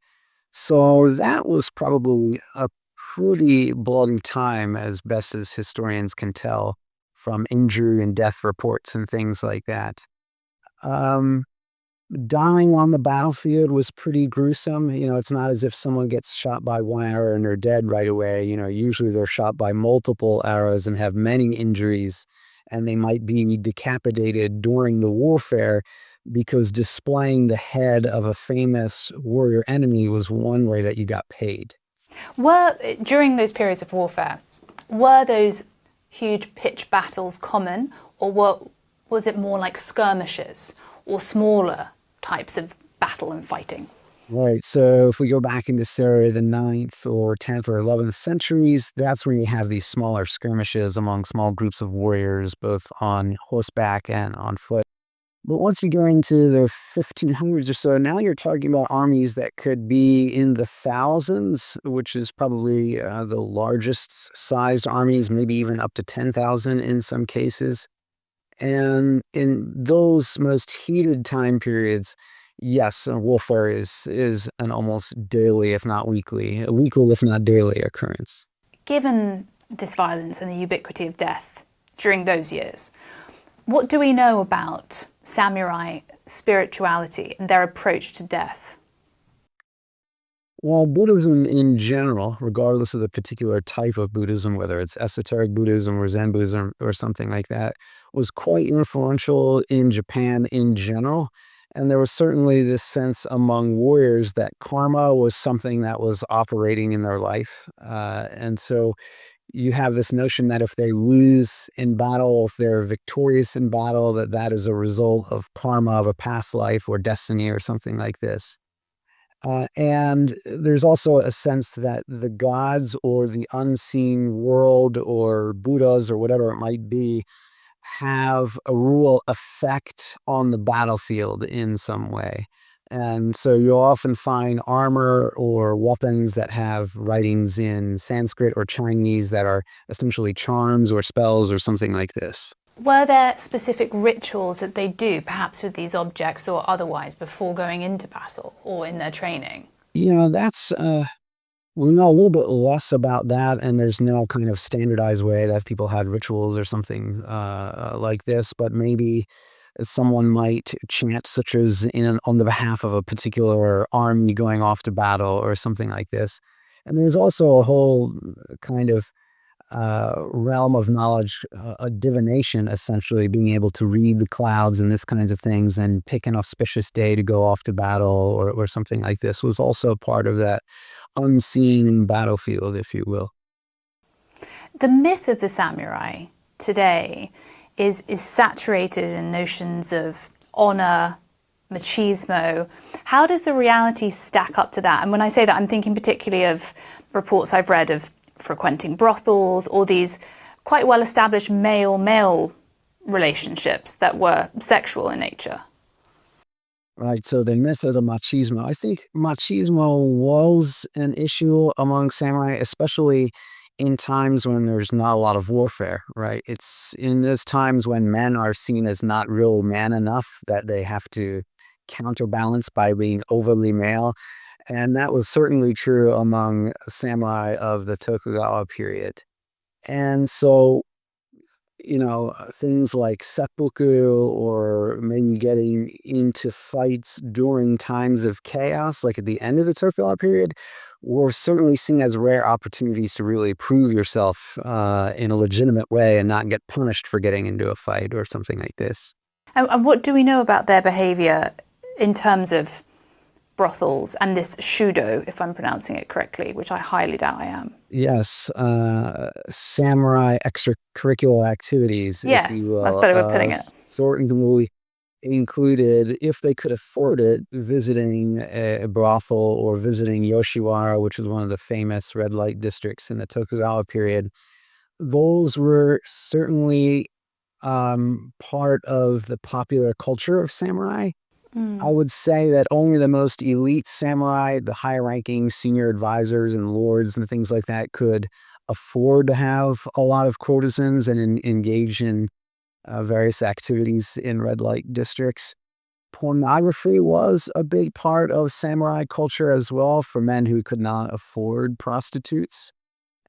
So that was probably a pretty bloody time, as best as historians can tell from injury and death reports and things like that. Dying on the battlefield was pretty gruesome. It's not as if someone gets shot by one arrow and they're dead right away. Usually they're shot by multiple arrows and have many injuries, and they might be decapitated during the warfare because displaying the head of a famous warrior enemy was one way that you got paid. During those periods of warfare, were those huge pitched battles common, or was it more like skirmishes? or smaller types of battle and fighting? Right. So if we go back into, say, the 9th or 10th or 11th centuries, that's where you have these smaller skirmishes among small groups of warriors, both on horseback and on foot. But once we go into the 1500s or so, now you're talking about armies that could be in the thousands, which is probably the largest sized armies, maybe even up to 10,000 in some cases. And in those most heated time periods, yes, warfare is an almost daily, if not weekly, a weekly, if not daily occurrence. Given this violence and the ubiquity of death during those years, what do we know about samurai spirituality and their approach to death? Well, Buddhism in general, regardless of the particular type of Buddhism, whether it's esoteric Buddhism or Zen Buddhism or something like that, was quite influential in Japan in general. And there was certainly this sense among warriors that karma was something that was operating in their life. And so you have this notion that if they lose in battle, if they're victorious in battle, that that is a result of karma of a past life or destiny or something like this. And there's also a sense that the gods or the unseen world or Buddhas or whatever it might be have a real effect on the battlefield in some way. And so you'll often find armor or weapons that have writings in Sanskrit or Chinese that are essentially charms or spells or something like this. Were there specific rituals that they do, perhaps with these objects or otherwise, before going into battle or in their training? That's we know a little bit less about that, and there's no kind of standardized way that people had rituals or something like this, but maybe someone might chant such as on the behalf of a particular army going off to battle or something like this. And there's also a whole kind of realm of knowledge, a divination, essentially, being able to read the clouds and this kinds of things and pick an auspicious day to go off to battle or something like this was also part of that unseen battlefield, if you will. The myth of the samurai today is saturated in notions of honor, machismo. How does the reality stack up to that? And when I say that, I'm thinking particularly of reports I've read of frequenting brothels or these quite well-established male-male relationships that were sexual in nature. Right, so the myth of the machismo. I think machismo was an issue among samurai, especially in times when there's not a lot of warfare, right? It's in those times when men are seen as not real man enough that they have to counterbalance by being overly male. And that was certainly true among samurai of the Tokugawa period. And so, things like seppuku or maybe getting into fights during times of chaos, like at the end of the Tokugawa period, were certainly seen as rare opportunities to really prove yourself in a legitimate way and not get punished for getting into a fight or something like this. And what do we know about their behavior in terms of brothels and this shudo, if I'm pronouncing it correctly, which I highly doubt I am? Yes, samurai extracurricular activities, Yes, if you will. that's a better way of putting it. Certainly included, if they could afford it, visiting a brothel or visiting Yoshiwara, which was one of the famous red light districts in the Tokugawa period. Those were certainly part of the popular culture of samurai. I would say that only the most elite samurai, the high-ranking senior advisors and lords and things like that, could afford to have a lot of courtesans and engage in various activities in red light districts. Pornography was a big part of samurai culture as well for men who could not afford prostitutes.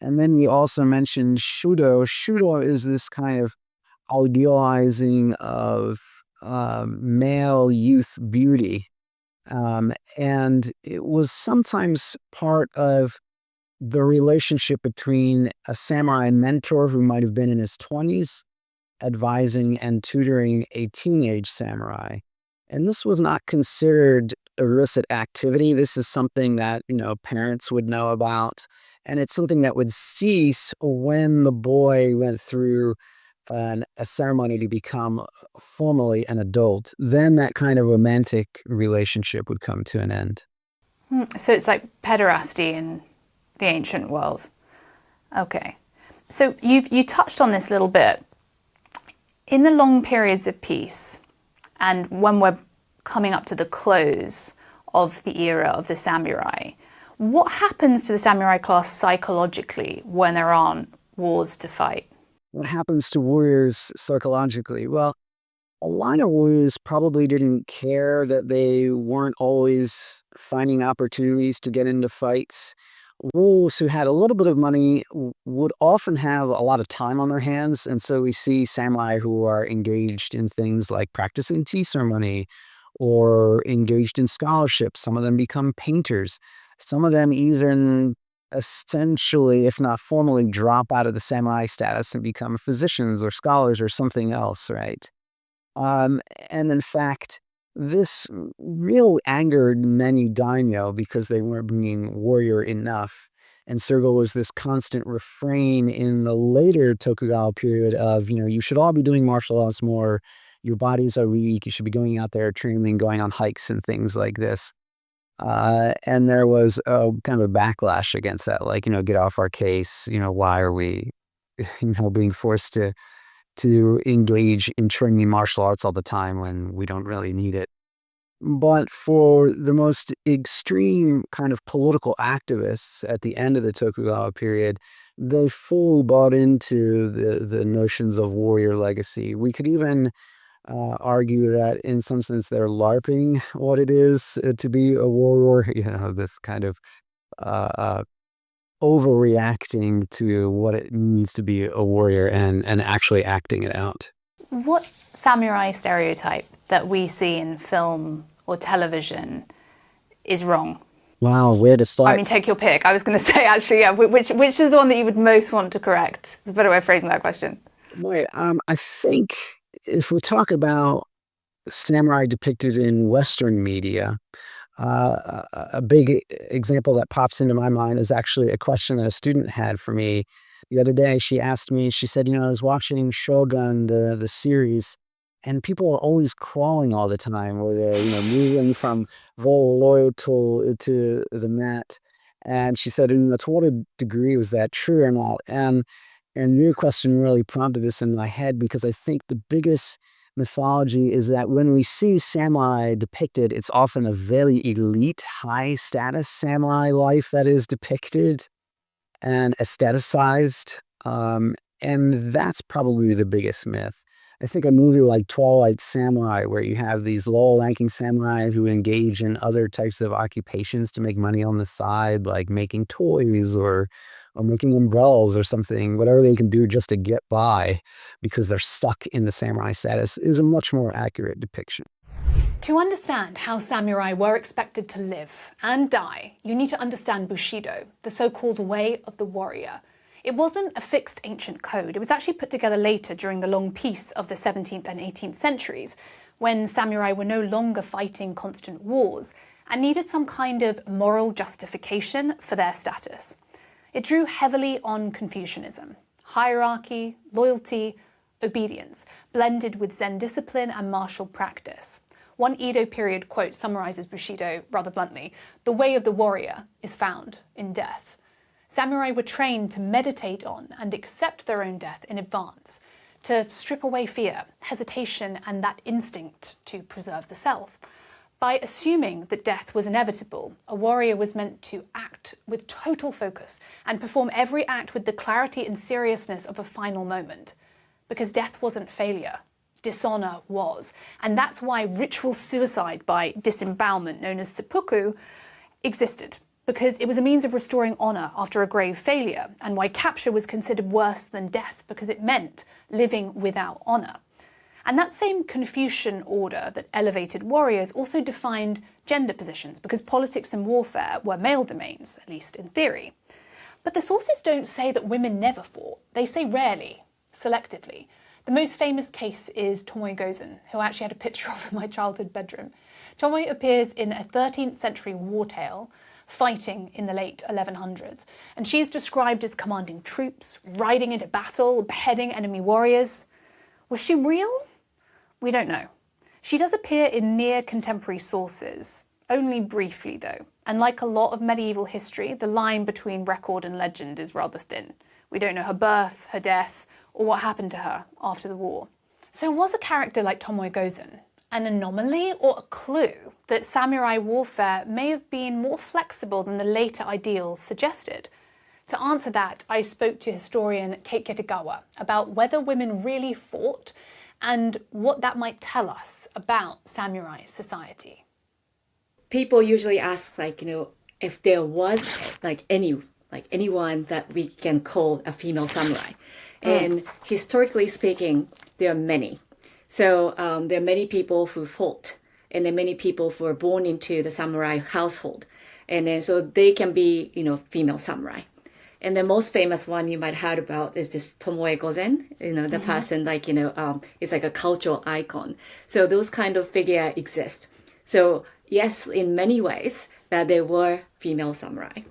And then you also mentioned shudo. Shudo is this kind of idealizing of male youth beauty. And it was sometimes part of the relationship between a samurai mentor who might have been in his 20s, advising and tutoring a teenage samurai. And this was not considered illicit activity. This is something that, parents would know about. And it's something that would cease when the boy went through a ceremony to become formally an adult, then that kind of romantic relationship would come to an end. So it's like pederasty in the ancient world. Okay. So you touched on this a little bit. In the long periods of peace, and when we're coming up to the close of the era of the samurai, what happens to the samurai class psychologically when there aren't wars to fight? What happens to warriors psychologically? Well, a lot of warriors probably didn't care that they weren't always finding opportunities to get into fights. Warriors who had a little bit of money would often have a lot of time on their hands, and so we see samurai who are engaged in things like practicing tea ceremony or engaged in scholarship. Some of them become painters. Some of them even essentially, if not formally, drop out of the samurai status and become physicians or scholars or something else, right? And in fact, this real angered many daimyo because they weren't being warrior enough. And Sergo was this constant refrain in the later Tokugawa period of, you should all be doing martial arts more. Your bodies are weak. You should be going out there training, going on hikes and things like this. And there was a kind of a backlash against that, like, get off our case. Why are we, being forced to engage in training martial arts all the time when we don't really need it. But for the most extreme kind of political activists at the end of the Tokugawa period, they fully bought into the notions of warrior legacy. We could even argue that in some sense they're LARPing what it is to be a warrior, this kind of overreacting to what it means to be a warrior and actually acting it out. What samurai stereotype that we see in film or television is wrong? Wow, where to start? I mean, take your pick. I was going to say, actually, yeah, which is the one that you would most want to correct? It's a better way of phrasing that question. Boy, I think if we talk about samurai depicted in Western media, a big example that pops into my mind is actually a question that a student had for me the other day. She asked me, she said, I was watching Shogun, the series, and people are always crawling all the time, or they're, moving from loyal to the mat. And she said, to what degree was that true or not? And your question really prompted this in my head, because I think the biggest mythology is that when we see samurai depicted, it's often a very elite, high-status samurai life that is depicted and aestheticized. And that's probably the biggest myth. I think a movie like Twilight Samurai, where you have these low-ranking samurai who engage in other types of occupations to make money on the side, like making toys or making umbrellas or something, whatever they can do just to get by because they're stuck in the samurai status, is a much more accurate depiction. To understand how samurai were expected to live and die, you need to understand Bushido, the so-called way of the warrior. It wasn't a fixed ancient code. It was actually put together later during the long peace of the 17th and 18th centuries, when samurai were no longer fighting constant wars and needed some kind of moral justification for their status. It drew heavily on Confucianism, hierarchy, loyalty, obedience, blended with Zen discipline and martial practice. One Edo period quote summarizes Bushido rather bluntly: "The way of the warrior is found in death." Samurai were trained to meditate on and accept their own death in advance, to strip away fear, hesitation, and that instinct to preserve the self. By assuming that death was inevitable, a warrior was meant to act with total focus and perform every act with the clarity and seriousness of a final moment. Because death wasn't failure, dishonour was. And that's why ritual suicide by disembowelment, known as seppuku, existed. Because it was a means of restoring honour after a grave failure, and why capture was considered worse than death, because it meant living without honour. And that same Confucian order that elevated warriors also defined gender positions, because politics and warfare were male domains, at least in theory. But the sources don't say that women never fought. They say rarely, selectively. The most famous case is Tomoe Gozen, who I actually had a picture of in my childhood bedroom. Tomoe appears in a 13th century war tale fighting in the late 1100s, and she's described as commanding troops, riding into battle, beheading enemy warriors. Was she real? We don't know. She does appear in near contemporary sources, only briefly though, and like a lot of medieval history, the line between record and legend is rather thin. We don't know her birth, her death, or what happened to her after the war. So was a character like Tomoe Gozen an anomaly or a clue that samurai warfare may have been more flexible than the later ideals suggested? To answer that, I spoke to historian Kate Kitagawa about whether women really fought and what that might tell us about samurai society. People usually ask, if there was anyone that we can call a female samurai. And historically speaking, there are many. So there are many people who fought, and there are many people who are born into the samurai household. And then so they can be, female samurai. And the most famous one you might have heard about is this Tomoe Gozen, the person is like a cultural icon. So those kind of figure exist. So yes, in many ways, that there were female samurai.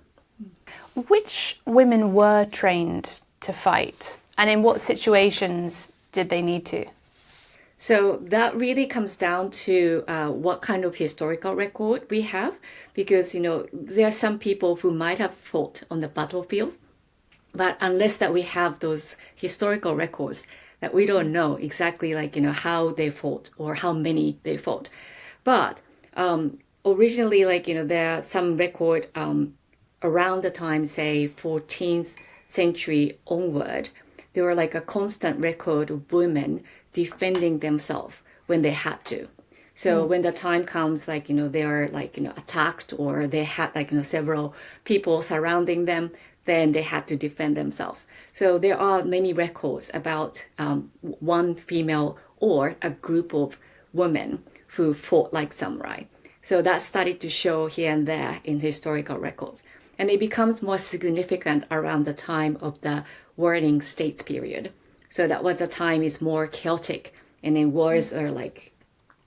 Which women were trained to fight, and in what situations did they need to? So that really comes down to what kind of historical record we have, because, there are some people who might have fought on the battlefield, but unless that we have those historical records, that we don't know exactly how they fought or how many they fought. But originally, there are some record around the time, say, 14th century onward, there were a constant record of women defending themselves when they had to. So when the time comes, they are attacked, or they had several people surrounding them, then they had to defend themselves. So there are many records about one female or a group of women who fought like samurai. So that started to show here and there in historical records. And it becomes more significant around the time of the warring states period. So that was a time is more chaotic, and then wars are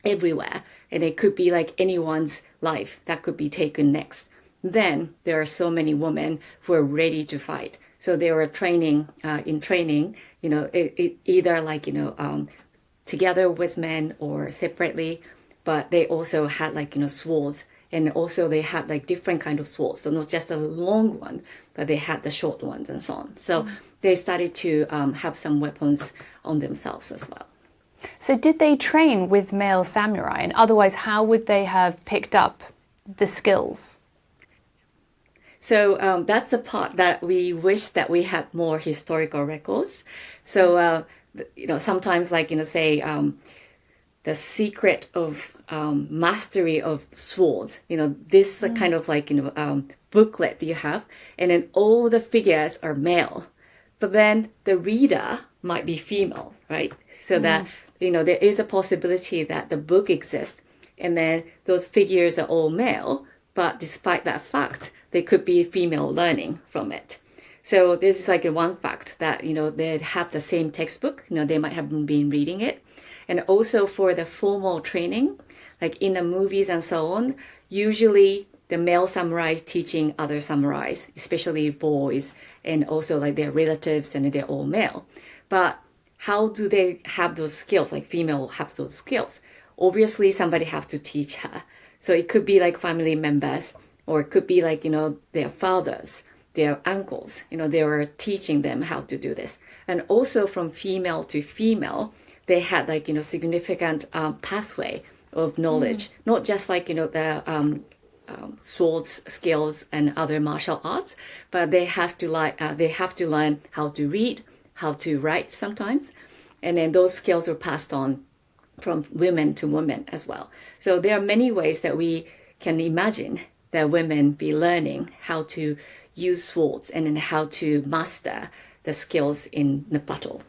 everywhere, and it could be anyone's life that could be taken next. Then there are so many women who are ready to fight. So they were training, either together with men or separately, but they also had swords, and also they had different kind of swords. So not just a long one, but they had the short ones and so on. So they started to have some weapons on themselves as well. So did they train with male samurai? And otherwise, how would they have picked up the skills? So that's the part that we wish that we had more historical records. So, sometimes say the secret of mastery of swords, this kind of booklet you have, and then all the figures are male, but then the reader might be female, right? So that, there is a possibility that the book exists, and then those figures are all male, but despite that fact, they could be female learning from it. So this is one fact that, they have the same textbook, they might have been reading it. And also for the formal training, in the movies and so on, usually the male samurais teaching other samurais, especially boys, and also their relatives, and they're all male. But how do they have those skills? Female have those skills. Obviously, somebody has to teach her. So it could be family members, or it could be their fathers, their uncles. They were teaching them how to do this. And also from female to female, they had significant pathway of knowledge, not just the swords skills and other martial arts, but they have to learn how to read, how to write sometimes, and then those skills were passed on from women to women as well. So there are many ways that we can imagine that women be learning how to use swords and then how to master the skills in the battle.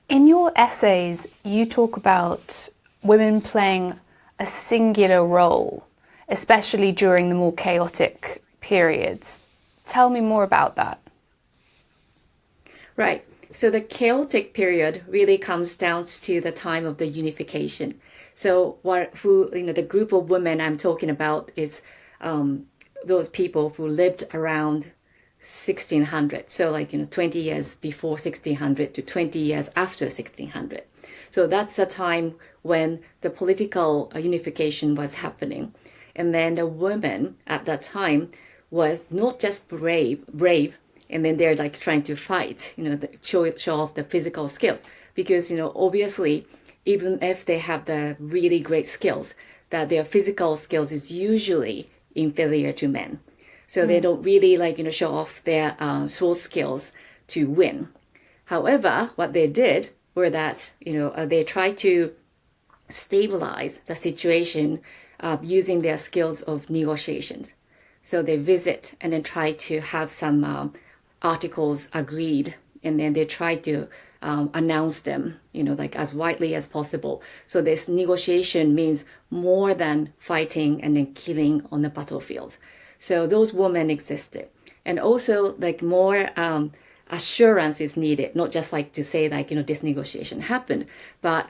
In your essays, you talk about women playing a singular role, especially during the more chaotic periods. Tell me more about that. Right. So the chaotic period really comes down to the time of the unification. So the group of women I'm talking about is those people who lived around 1600. So 20 years before 1600 to 20 years after 1600. So that's the time when the political unification was happening. And then the women at that time was not just brave, and then they're trying to fight, show off the physical skills. Because, obviously, even if they have the really great skills, that their physical skills is usually inferior to men. So they don't really show off their sword skills to win. However, what they did were that, they tried to stabilize the situation using their skills of negotiations. So they visit and then try to have some articles agreed, and then they try to announce them, as widely as possible. So this negotiation means more than fighting and then killing on the battlefields. So those women existed. And also more assurance is needed, not just to say this negotiation happened, but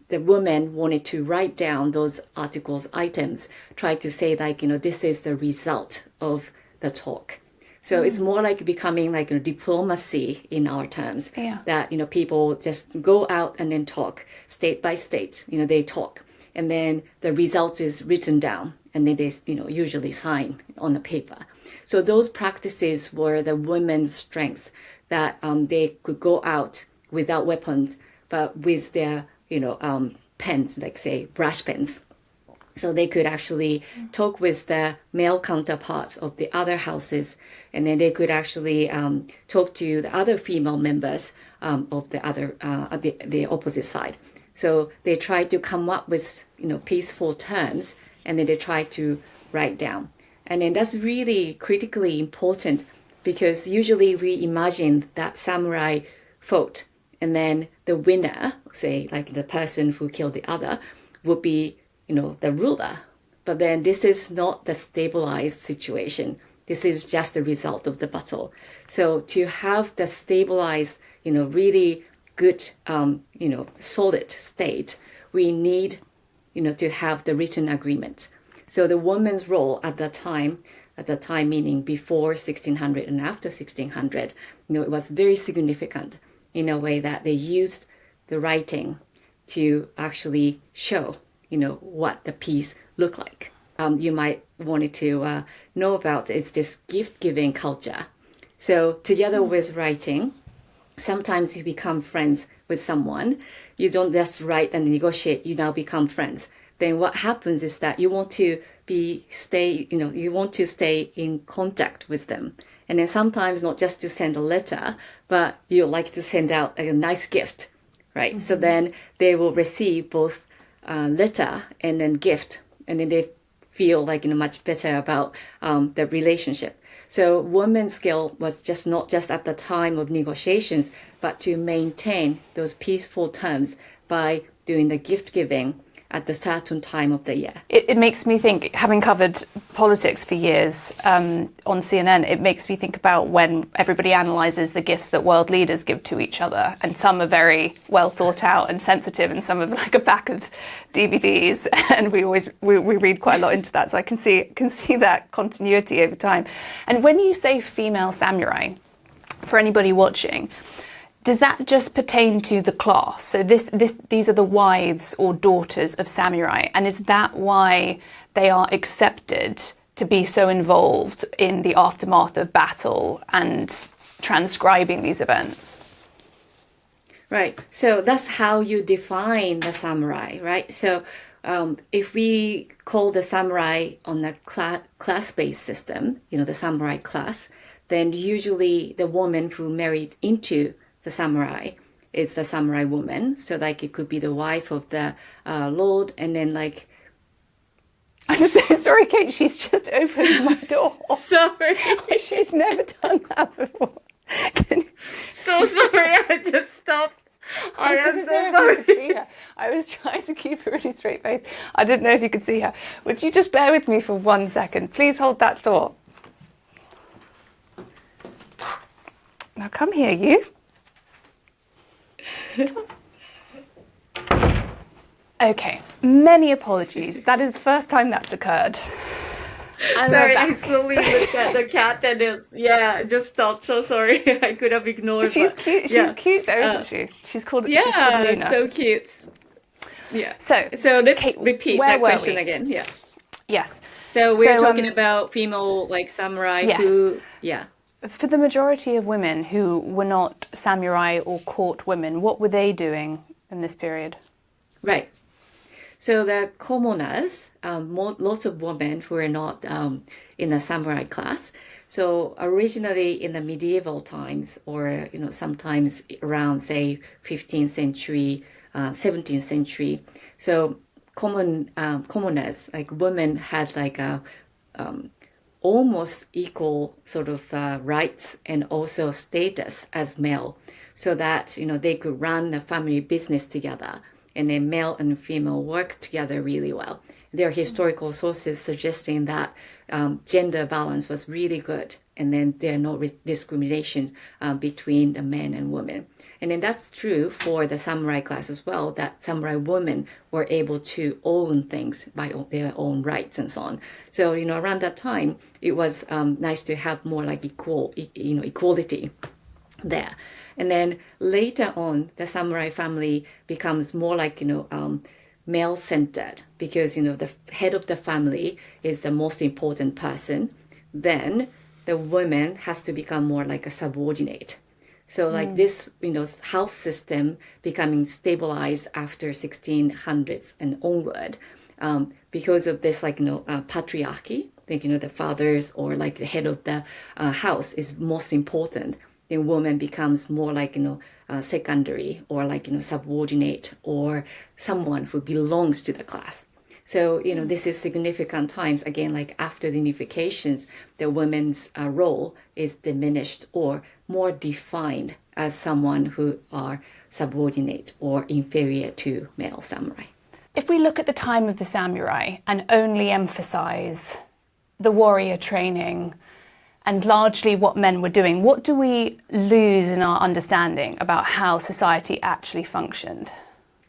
the women wanted to write down those articles, items, try to say this is the result of the talk. So it's more becoming diplomacy in our terms. Yeah. That, people just go out and then talk state by state, they talk. And then the result is written down, and then they, usually sign on the paper. So those practices were the women's strengths, that they could go out without weapons, but with their, pens, say brush pens. So they could actually talk with the male counterparts of the other houses, and then they could actually talk to the other female members of the other, the opposite side. So they try to come up with, peaceful terms, and then they try to write down. And then that's really critically important, because usually we imagine that samurai fought, and then the winner, say the person who killed the other, would be, the ruler. But then this is not the stabilized situation. This is just the result of the battle. So to have the stabilized, really good, solid state, we need, to have the written agreement. So the woman's role at the time meaning before 1600 and after 1600, it was very significant in a way that they used the writing to actually show, what the peace looked like. You might want to know about is this gift-giving culture. So together with writing, sometimes you become friends with someone. You don't just write and negotiate, you now become friends. Then what happens is that you want to stay in contact with them. And then sometimes not just to send a letter, but you like to send out a nice gift, right? Mm-hmm. So then they will receive both letter and then gift, and then they feel much better about the relationship. So women's skill was not just at the time of negotiations, but to maintain those peaceful terms by doing the gift giving at the certain time of the year. It makes me think, having covered politics for years on CNN, it makes me think about when everybody analyses the gifts that world leaders give to each other, and some are very well thought out and sensitive, and some are a pack of DVDs, and we read quite a lot into that, so I can see that continuity over time. And when you say female samurai, for anybody watching, does that just pertain to the class? So these are the wives or daughters of samurai, and is that why they are accepted to be so involved in the aftermath of battle and transcribing these events? Right. So that's how you define the samurai, right? So if we call the samurai on the class-based system, the samurai class, then usually the woman who married into the samurai is the samurai woman. So it could be the wife of the lord, and then I'm so sorry, Kate, she's just opened my door. Sorry. She's never done that before. So sorry, I just stopped. I am so sorry. See her. I was trying to keep a really straight face. I didn't know if you could see her. Would you just bear with me for 1 second? Please hold that thought. Now come here, you. Okay, many apologies. That is the first time that's occurred. And Sorry, we're I back. slowly looked at the cat and it just stopped. So sorry, I could have ignored. She's but cute. yeah. She's cute though, isn't she? She's called Yeah, Luna. it's so cute. Yeah. So, let's Kate, repeat where that were question we? again. Yeah. Yes. So we're So, talking about female like samurai Yes. who, yeah. For the majority of women who were not samurai or court women, what were they doing in this period? Right. So the commoners, lots of women who are not in the samurai class. So originally in the medieval times, or sometimes around say 15th century, 17th century. So commoners, like women, had like a almost equal sort of rights and also status as male, so that they could run the family business together, and then male and female work together really well. There are historical sources suggesting that gender balance was really good, and then there are no discriminations between the men and women. And then that's true for the samurai class as well, that samurai women were able to own things by their own rights and so on. So, around that time, it was nice to have more like equality there. And then later on, the samurai family becomes more like, male-centered, because, the head of the family is the most important person. Then the woman has to become more like a subordinate. So like this, house system becoming stabilized after 1600s and onward, because of this, patriarchy. The fathers or like the head of the house is most important. The woman becomes more like, secondary or like, subordinate or someone who belongs to the class. So, this is significant times, again, like after the unifications, the women's role is diminished or more defined as someone who are subordinate or inferior to male samurai. If we look at the time of the samurai and only emphasize the warrior training and largely what men were doing, what do we lose in our understanding about how society actually functioned?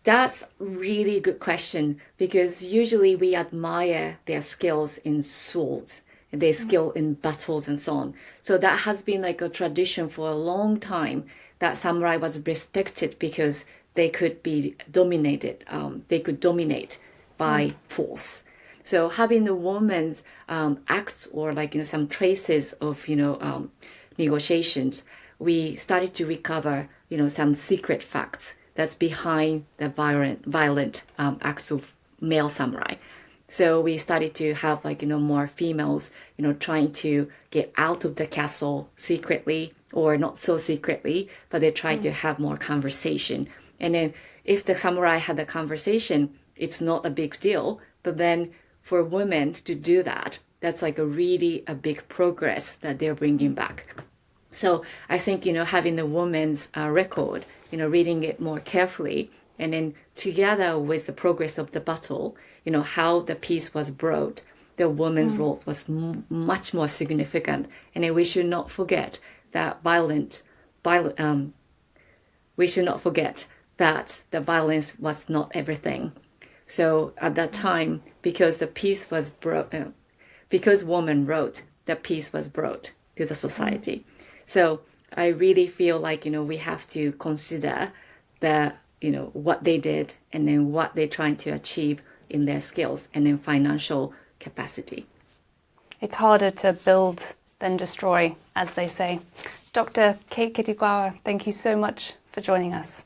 That's a really good question, because usually we admire their skills in swords, their skill in battles and so on. So that has been like a tradition for a long time, that samurai was respected because they could be dominated, they could dominate by force. So having the woman's acts or like, some traces of, negotiations, we started to recover, some secret facts that's behind the violent acts of male samurai. So we started to have like, more females, trying to get out of the castle secretly or not so secretly, but they tried to have more conversation. And then if the samurai had a conversation, it's not a big deal. But then for women to do that, that's like a big progress that they're bringing back. So I think, having the woman's record, reading it more carefully, and then together with the progress of the battle, how the peace was brought, the woman's role was much more significant. And then we should not forget that we should not forget that the violence was not everything. So at that time, because the peace was brought, because women wrote, the peace was brought to the society. So I really feel like, we have to consider what they did and then what they're trying to achieve in their skills and in financial capacity. It's harder to build than destroy, as they say. Dr. Kate Kitagawa, thank you so much for joining us.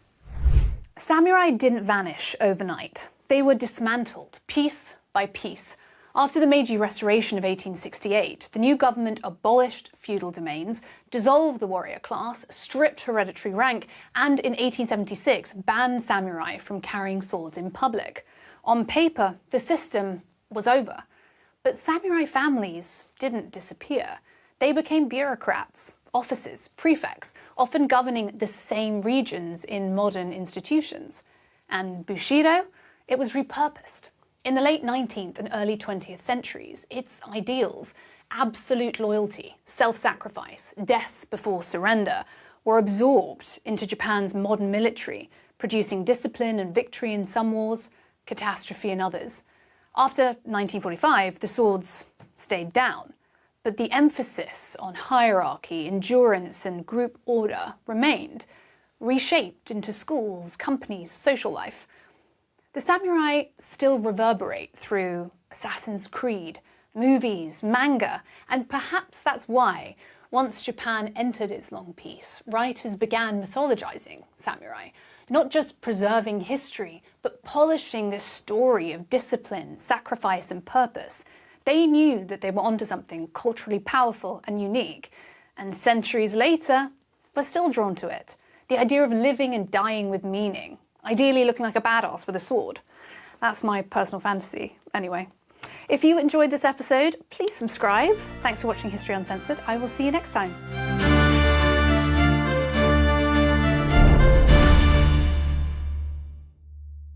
Samurai didn't vanish overnight. They were dismantled, piece by piece. After the Meiji Restoration of 1868, the new government abolished feudal domains, dissolved the warrior class, stripped hereditary rank, and in 1876 banned samurai from carrying swords in public. On paper, the system was over. But samurai families didn't disappear. They became bureaucrats, officers, prefects, often governing the same regions in modern institutions. And Bushido? It was repurposed. In the late 19th and early 20th centuries, its ideals, absolute loyalty, self-sacrifice, death before surrender, were absorbed into Japan's modern military, producing discipline and victory in some wars, catastrophe in others. After 1945, the swords stayed down, but the emphasis on hierarchy, endurance, and group order remained, reshaped into schools, companies, social life. The samurai still reverberate through Assassin's Creed, movies, manga, and perhaps that's why, once Japan entered its long peace, writers began mythologizing samurai, not just preserving history, but polishing the story of discipline, sacrifice, and purpose. They knew that they were onto something culturally powerful and unique, and centuries later, we're still drawn to it. The idea of living and dying with meaning, ideally looking like a badass with a sword. That's my personal fantasy, anyway. If you enjoyed this episode, please subscribe. Thanks for watching History Uncensored. I will see you next time.